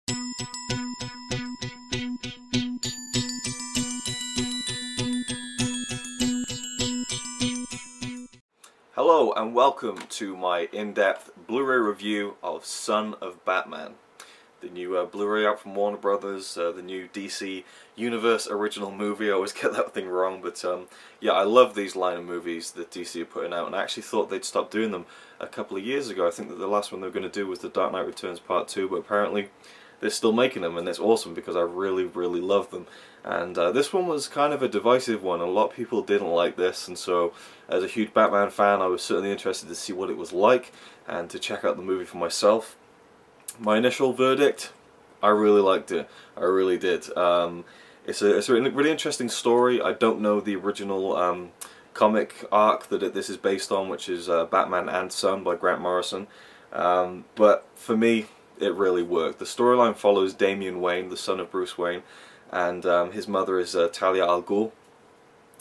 Hello and welcome to my in-depth Blu-ray review of Son of Batman. The new Blu-ray out from Warner Brothers, the new DC Universe original movie. I always get that thing wrong, but yeah, I love these line of movies that DC are putting out, and I actually thought they'd stop doing them a couple of years ago. I think that the last one they were going to do was The Dark Knight Returns Part 2, but apparently they're still making them, and it's awesome because I really love them. And this one was kind of a divisive one. A lot of people didn't like this, and so as a huge Batman fan, I was certainly interested to see what it was like and to check out the movie for myself. My initial verdict: I really liked it. I really did. It's a really interesting story. I don't know the original comic arc that this is based on, which is Batman and Son by Grant Morrison. But for me, it really worked. The storyline follows Damian Wayne, the son of Bruce Wayne, and his mother is Talia al Ghul,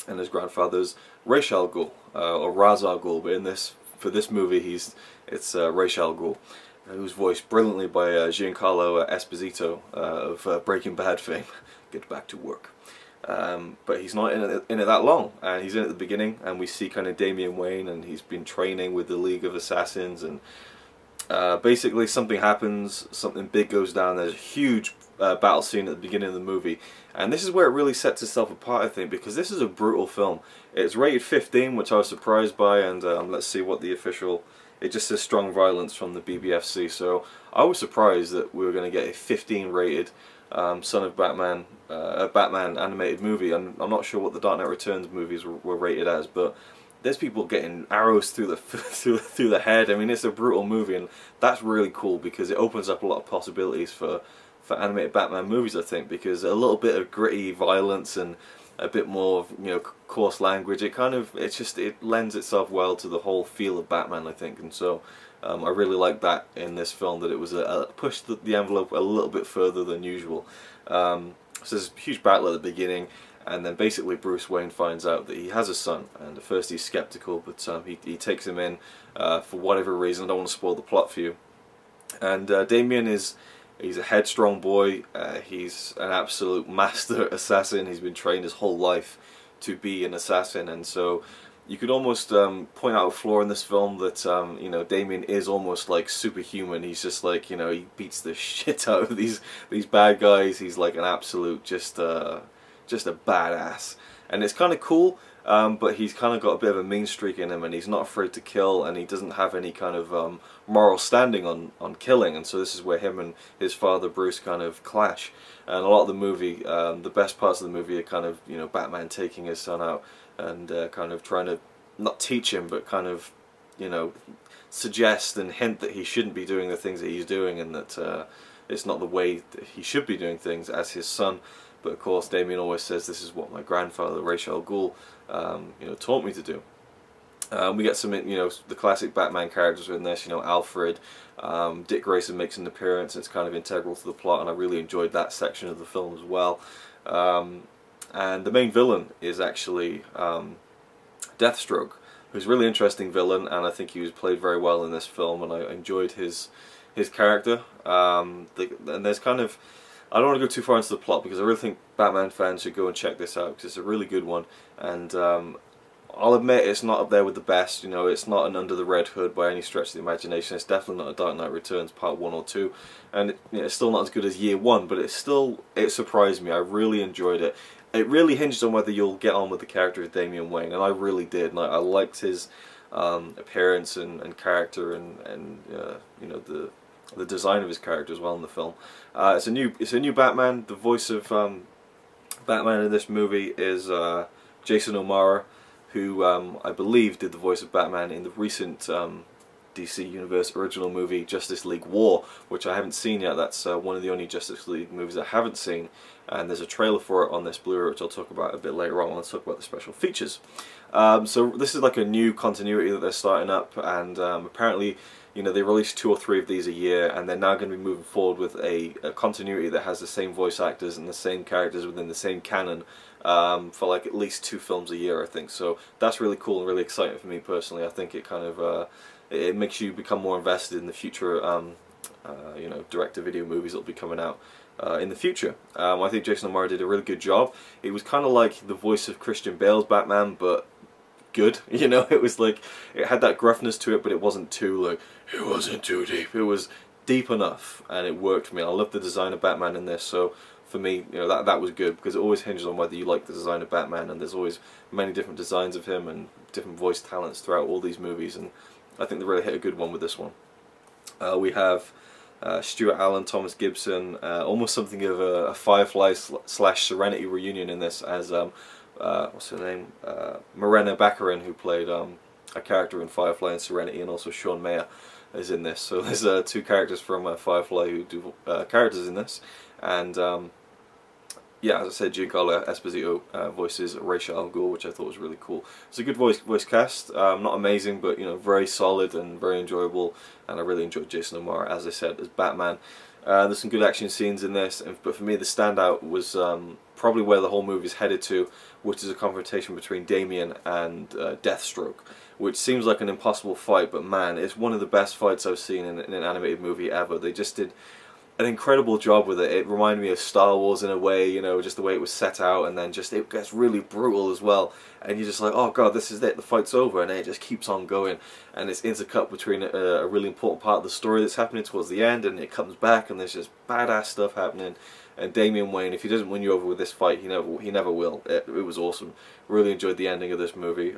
and his grandfather's Ra's al Ghul, or Ra's al Ghul. But for this movie, it's Ra's al Ghul, who's voiced brilliantly by Giancarlo Esposito of Breaking Bad fame. Get back to work. But he's not in it that long, and he's in it at the beginning, and we see kind of Damian Wayne, and he's been training with the League of Assassins, and basically something happens, something big goes down. There's a huge battle scene at the beginning of the movie, and this is where it really sets itself apart, I think, because this is a brutal film. It's rated 15, which I was surprised by, and let's see what the official... It just says strong violence from the BBFC, so I was surprised that we were going to get a 15 rated Son of Batman, Batman animated movie. And I'm not sure what the Dark Knight Returns movies were rated as, but there's people getting arrows through the through the head. I mean, it's a brutal movie, and that's really cool because it opens up a lot of possibilities for animated Batman movies, I think, because a little bit of gritty violence and a bit more of, you know, coarse language, it lends itself well to the whole feel of Batman, I think. And so I really like that in this film, that it was pushed the envelope a little bit further than usual. So there's a huge battle at the beginning, and then basically Bruce Wayne finds out that he has a son, and at first he's skeptical, but he takes him in for whatever reason. I don't want to spoil the plot for you. And Damian he's a headstrong boy. He's an absolute master assassin. He's been trained his whole life to be an assassin, and so you could almost point out a flaw in this film that you know, Damian is almost like superhuman. He's just like, you know, he beats the shit out of these bad guys. He's like an absolute just a badass, and it's kind of cool. But he's kind of got a bit of a mean streak in him, and he's not afraid to kill, and he doesn't have any kind of moral standing on killing, and so this is where him and his father Bruce kind of clash. And a lot of the movie, the best parts of the movie are kind of, you know, Batman taking his son out and kind of trying to not teach him, but kind of, you know, suggest and hint that he shouldn't be doing the things that he's doing, and that it's not the way that he should be doing things as his son. But of course, Damian always says, "This is what my grandfather, Ra's al Ghul, you know, taught me to do." We get some, you know, the classic Batman characters in this. You know, Alfred, Dick Grayson makes an appearance. It's kind of integral to the plot, and I really enjoyed that section of the film as well. And the main villain is actually Deathstroke, who's a really interesting villain, and I think he was played very well in this film, and I enjoyed his character. And there's kind of, I don't want to go too far into the plot because I really think Batman fans should go and check this out because it's a really good one. And I'll admit it's not up there with the best. You know, it's not an Under the Red Hood by any stretch of the imagination. It's definitely not a Dark Knight Returns Part 1 or 2, and you know, it's still not as good as Year 1. But it surprised me. I really enjoyed it. It really hinged on whether you'll get on with the character of Damian Wayne, and I really did. And I liked his appearance and character, and you know, the design of his character as well in the film. It's a new Batman. The voice of Batman in this movie is Jason O'Mara, who I believe did the voice of Batman in the recent DC Universe original movie Justice League War, which I haven't seen yet. That's one of the only Justice League movies I haven't seen, and there's a trailer for it on this Blu-ray, which I'll talk about a bit later on. Let's talk about the special features. So this is like a new continuity that they're starting up, and apparently, you know, they release 2 or 3 of these a year, and they're now going to be moving forward with a continuity that has the same voice actors and the same characters within the same canon for like at least 2 films a year, I think. So that's really cool and really exciting for me personally. I think it kind of it makes you become more invested in the future you know, direct-to-video movies that will be coming out in the future. I think Jason O'Mara did a really good job. It was kind of like the voice of Christian Bale's Batman, but good. You know, it was like, it had that gruffness to it, but it wasn't too, like, it wasn't too deep. It was deep enough, and it worked for me. I love the design of Batman in this, so for me, you know, that was good, because it always hinges on whether you like the design of Batman, and there's always many different designs of him and different voice talents throughout all these movies, and I think they really hit a good one with this one. We have Stuart Allen, Thomas Gibson, almost something of a Firefly slash Serenity reunion in this, as what's her name, Morena Baccarin, who played a character in Firefly and Serenity, and also Sean Mayer is in this. So there's two characters from Firefly who do characters in this, and yeah, as I said, Giancarlo Esposito voices Ra's al Ghul, which I thought was really cool. It's a good voice cast, not amazing, but you know, very solid and very enjoyable, and I really enjoyed Jason O'Mara, as I said, as Batman. There's some good action scenes in this, but for me the standout was probably where the whole movie is headed to, which is a confrontation between Damian and Deathstroke, which seems like an impossible fight, but man, it's one of the best fights I've seen in an animated movie ever. They just did an incredible job with it. It reminded me of Star Wars in a way, you know, just the way it was set out, and then just it gets really brutal as well, and you're just like, oh god, this is it, the fight's over, and then it just keeps on going, and it's intercut between a really important part of the story that's happening towards the end, and it comes back, and there's just badass stuff happening. And Damian Wayne, if he doesn't win you over with this fight, he never will. It was awesome. Really enjoyed the ending of this movie.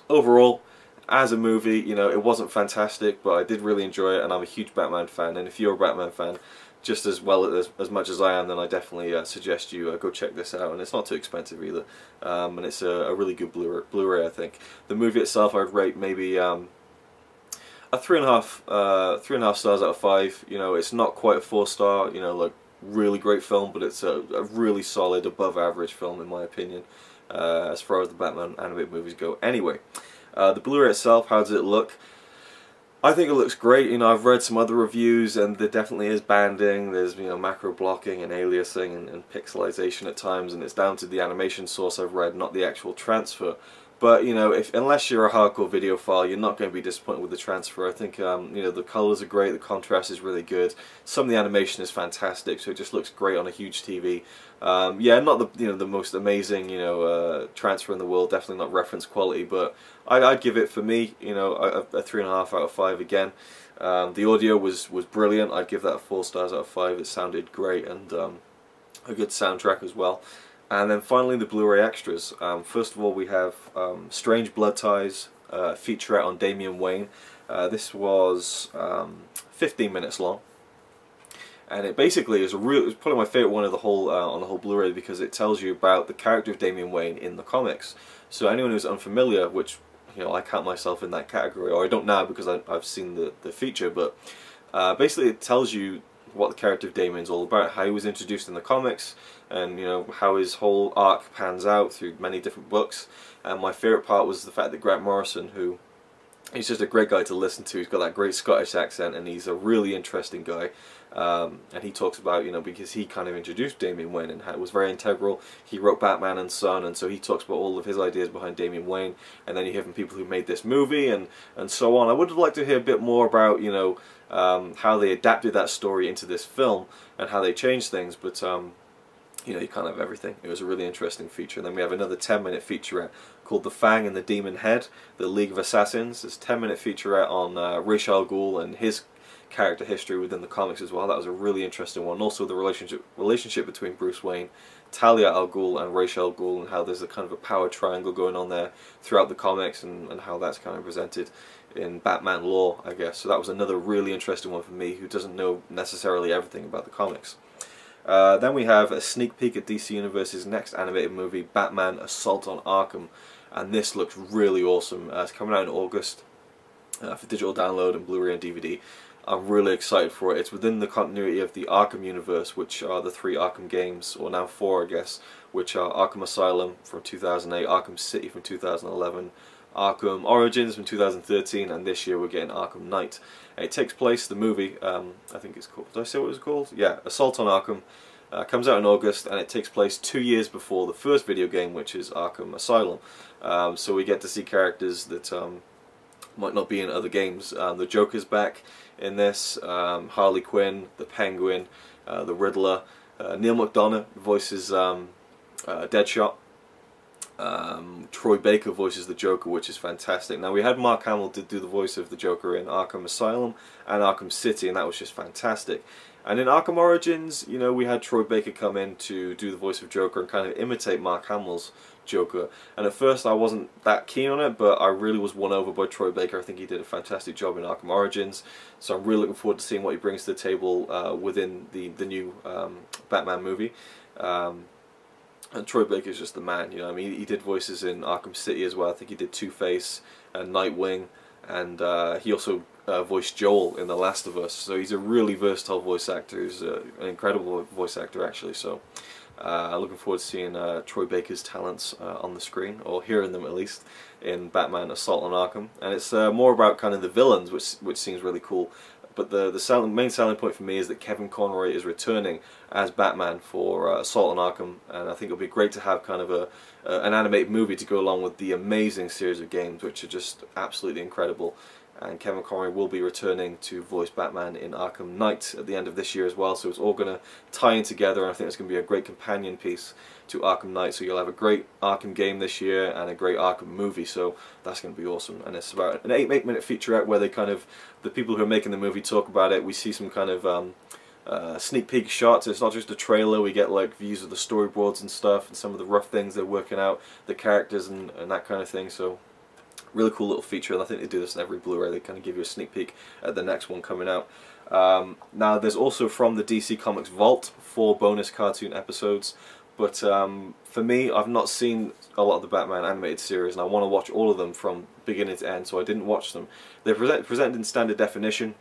Overall, as a movie, you know, it wasn't fantastic, but I did really enjoy it, and I'm a huge Batman fan. And if you're a Batman fan, just as much as I am, then I definitely suggest you go check this out. And it's not too expensive either, and it's a really good Blu-ray, I think. The movie itself, I'd rate maybe a 3.5 stars out of 5. You know, it's not quite a 4-star. You know, like really great film, but it's a really solid, above average film in my opinion, as far as the Batman animated movies go. Anyway. The Blu-ray itself, how does it look? I think it looks great. You know, I've read some other reviews, and there definitely is banding. There's, you know, macro blocking and aliasing and pixelization at times, and it's down to the animation source I've read, not the actual transfer. But you know, unless you're a hardcore videophile, you're not going to be disappointed with the transfer. I think you know, the colors are great, the contrast is really good. Some of the animation is fantastic, so it just looks great on a huge TV. Yeah, not the most amazing transfer in the world. Definitely not reference quality, but I'd give it, for me, you know, a 3.5 out of 5 again. The audio was brilliant. I'd give that 4 stars out of 5. It sounded great, and a good soundtrack as well. And then finally, the Blu-ray extras. First of all, we have Strange Blood Ties, featurette on Damian Wayne. This was 15 minutes long, and it basically is it's probably my favorite one of the whole on the whole Blu-ray, because it tells you about the character of Damian Wayne in the comics. So anyone who's unfamiliar, which, you know, I count myself in that category, or I don't now because I've seen the feature, but basically it tells you what the character of Damian's all about, how he was introduced in the comics, and you know, how his whole arc pans out through many different books. And my favourite part was the fact that Grant Morrison, who he's just a great guy to listen to, he's got that great Scottish accent, and he's a really interesting guy. And he talks about, you know, because he kind of introduced Damian Wayne and was very integral. He wrote Batman and Son, and so he talks about all of his ideas behind Damian Wayne. And then you hear from people who made this movie and so on. I would have liked to hear a bit more about, you know, how they adapted that story into this film and how they changed things, but you know, you can't have everything. It was a really interesting feature. And then we have another 10-minute featurette called The Fang and the Demon Head, The League of Assassins. It's a 10-minute featurette on Ra's al Ghul and his character history within the comics as well. That was a really interesting one. Also the relationship between Bruce Wayne, Talia al Ghul and Ra's al Ghul, and how there's a kind of a power triangle going on there throughout the comics, and how that's kind of presented in Batman lore, I guess. So that was another really interesting one for me, who doesn't know necessarily everything about the comics. Then we have a sneak peek at DC Universe's next animated movie, Batman Assault on Arkham, and this looks really awesome. It's coming out in August for digital download and Blu-ray and DVD. I'm really excited for it. It's within the continuity of the Arkham universe, which are the 3 Arkham games, or now 4 I guess, which are Arkham Asylum from 2008, Arkham City from 2011, Arkham Origins from 2013, and this year we're getting Arkham Knight. And it takes place, the movie, I think it's called, did I say what it was called? Yeah, Assault on Arkham, comes out in August, and it takes place 2 years before the first video game, which is Arkham Asylum. So we get to see characters that might not be in other games. The Joker's back in this, Harley Quinn, the Penguin, the Riddler. Neil McDonough voices Deadshot. Troy Baker voices the Joker, which is fantastic. Now, we had Mark Hamill to do the voice of the Joker in Arkham Asylum and Arkham City, and that was just fantastic. And in Arkham Origins, you know, we had Troy Baker come in to do the voice of Joker and kind of imitate Mark Hamill's Joker. And at first I wasn't that keen on it, but I really was won over by Troy Baker. I think he did a fantastic job in Arkham Origins, so I'm really looking forward to seeing what he brings to the table within the new Batman movie. And Troy Baker's just the man, you know. I mean, he did voices in Arkham City as well. I think he did Two-Face and Nightwing, and he also voiced Joel in The Last of Us. So he's a really versatile voice actor. He's an incredible voice actor, actually. So looking forward to seeing Troy Baker's talents on the screen, or hearing them at least, in Batman Assault on Arkham. And it's more about kind of the villains, which seems really cool. But the main selling point for me is that Kevin Conroy is returning as Batman for Assault on Arkham, and I think it'll be great to have kind of an animated movie to go along with the amazing series of games, which are just absolutely incredible. And Kevin Conroy will be returning to voice Batman in Arkham Knight at the end of this year as well, so it's all going to tie in together, and I think it's going to be a great companion piece to Arkham Knight. So you'll have a great Arkham game this year and a great Arkham movie, so that's going to be awesome. And it's about an 8-minute featurette where they kind of, the people who are making the movie talk about it. We see some kind of sneak peek shots. It's not just a trailer, we get like views of the storyboards and stuff, and some of the rough things they're working out, the characters and that kind of thing. So really cool little feature, and I think they do this in every Blu-ray. They kind of give you a sneak peek at the next one coming out. Now there's also from the DC Comics Vault 4 bonus cartoon episodes, but for me, I've not seen a lot of the Batman animated series, and I want to watch all of them from beginning to end, so I didn't watch them. They're presented in standard definition,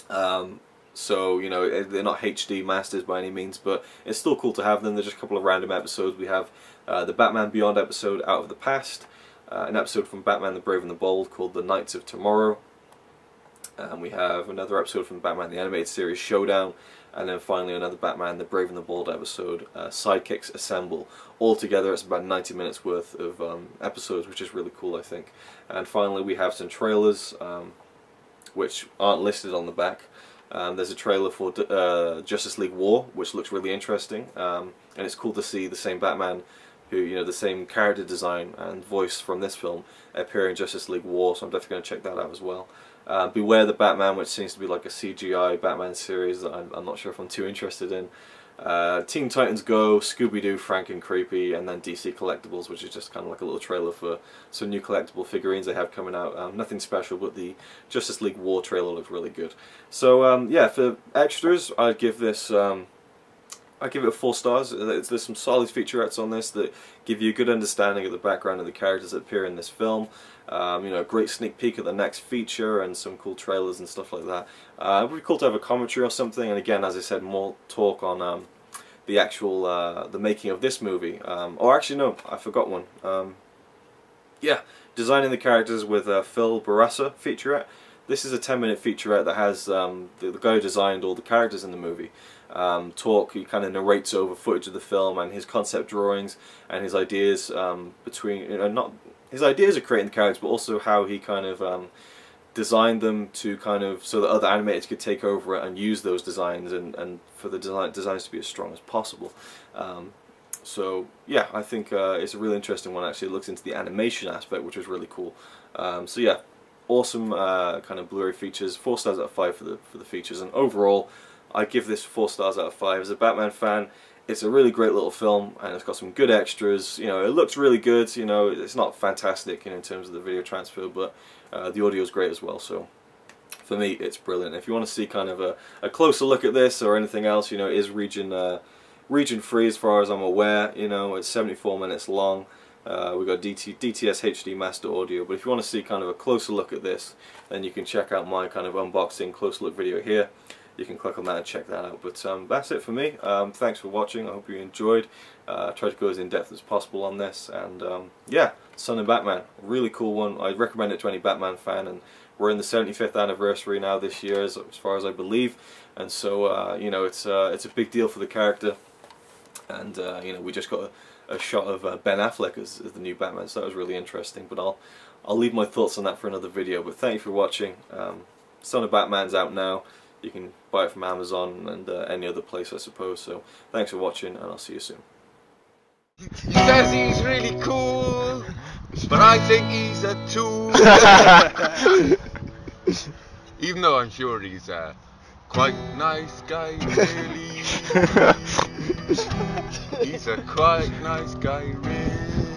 so you know, they're not HD masters by any means, but it's still cool to have them. There's just a couple of random episodes. We have the Batman Beyond episode, Out of the Past, an episode from Batman the Brave and the Bold called The Knights of Tomorrow, and we have another episode from Batman the Animated Series, Showdown, and then finally another Batman the Brave and the Bold episode, Sidekicks Assemble. Altogether it's about 90 minutes worth of episodes, which is really cool, I think. And finally we have some trailers which aren't listed on the back. There's a trailer for Justice League War, which looks really interesting, and it's cool to see the same Batman, who, you know, the same character design and voice from this film appear in Justice League War, so I'm definitely going to check that out as well. Beware the Batman, which seems to be like a CGI Batman series that I'm not sure if I'm too interested in. Teen Titans Go, Scooby-Doo, Frank and Creepy, and then DC Collectibles, which is just kind of like a little trailer for some new collectible figurines they have coming out. Nothing special, but the Justice League War trailer looks really good. So yeah, for extras, I'd give this I give it 4 stars. There's some solid featurettes on this that give you a good understanding of the background of the characters that appear in this film. You know, a great sneak peek at the next feature and some cool trailers and stuff like that. It would be cool to have a commentary or something, and again, as I said, more talk on the actual the making of this movie. Or actually, no, I forgot one. Yeah, designing the characters with Phil Barassa featurette. This is a 10-minute featurette that has the guy who designed all the characters in the movie talk. He kind of narrates over footage of the film and his concept drawings and his ideas between, you know, not his ideas of creating the characters, but also how he kind of designed them to kind of so that other animators could take over it and use those designs and for the designs to be as strong as possible. So yeah, I think it's a really interesting one. Actually, it looks into the animation aspect, which was really cool. So yeah, awesome kind of Blu-ray features. 4 stars out of 5 for the features, and overall I give this 4 stars out of 5. As a Batman fan, it's a really great little film, and it's got some good extras. You know, it looks really good. You know, it's not fantastic, you know, in terms of the video transfer, but the audio is great as well. So for me, it's brilliant. If you want to see kind of a closer look at this or anything else, you know, it is region free as far as I'm aware. You know, it's 74 minutes long. We've got DTS HD Master Audio, but if you want to see kind of a closer look at this, then you can check out my kind of unboxing close look video here. You can click on that and check that out. But that's it for me. Thanks for watching. I hope you enjoyed. Tried to go as in depth as possible on this, and yeah, Son of Batman, really cool one. I recommend it to any Batman fan, and we're in the 75th anniversary now this year, as far as I believe, and so you know, it's a big deal for the character, and you know, we just got a shot of Ben Affleck as the new Batman, so that was really interesting. But I'll leave my thoughts on that for another video. But thank you for watching. Son of Batman's out now. You can buy it from Amazon and any other place, I suppose. So thanks for watching, and I'll see you soon. He says he's really cool, but I think he's a tool. Even though I'm sure he's a quite nice guy, really. He's a quite nice guy, really.